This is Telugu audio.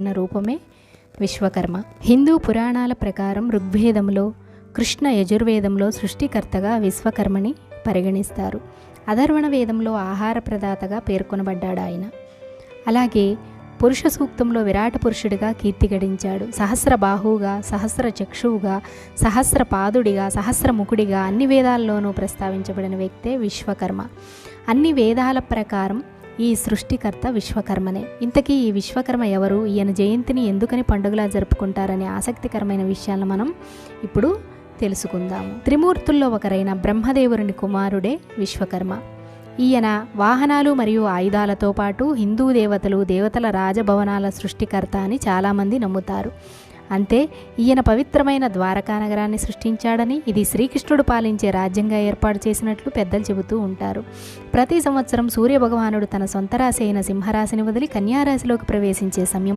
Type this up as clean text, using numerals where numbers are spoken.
ఉన్న రూపమే విశ్వకర్మ. హిందూ పురాణాల ప్రకారం ఋగ్వేదంలో, కృష్ణ యజుర్వేదంలో సృష్టికర్తగా విశ్వకర్మని పరిగణిస్తారు. అధర్వణ వేదంలో ఆహార ప్రదాతగా పేర్కొనబడ్డాడు ఆయన. అలాగే పురుష సూక్తంలో విరాట పురుషుడిగా కీర్తి గడించాడు. సహస్ర బాహువుగా, సహస్ర చక్షువుగా, సహస్ర పాదుడిగా, సహస్ర ముఖుడిగా అన్ని వేదాల్లోనూ ప్రస్తావించబడిన వ్యక్తే విశ్వకర్మ. అన్ని వేదాల ప్రకారం ఈ సృష్టికర్త విశ్వకర్మనే. ఇంతకీ ఈ విశ్వకర్మ ఎవరు, ఈయన జయంతిని ఎందుకని పండుగలా జరుపుకుంటారనే ఆసక్తికరమైన విషయాలను మనం ఇప్పుడు తెలుసుకుందాము. త్రిమూర్తుల్లో ఒకరైన బ్రహ్మదేవుని కుమారుడే విశ్వకర్మ. ఈయన వాహనాలు మరియు ఆయుధాలతో పాటు హిందూ దేవతల రాజభవనాల సృష్టికర్త అని చాలామంది నమ్ముతారు. అంతే, ఈయన పవిత్రమైన ద్వారకా నగరాన్ని సృష్టించాడని, ఇది శ్రీకృష్ణుడు పాలించే రాజ్యంగా ఏర్పాటు చేసినట్లు పెద్దలు చెబుతూ ఉంటారు. ప్రతి సంవత్సరం సూర్యభగవానుడు తన సొంత రాశి అయిన సింహరాశిని వదిలి కన్యారాశిలోకి ప్రవేశించే సమయం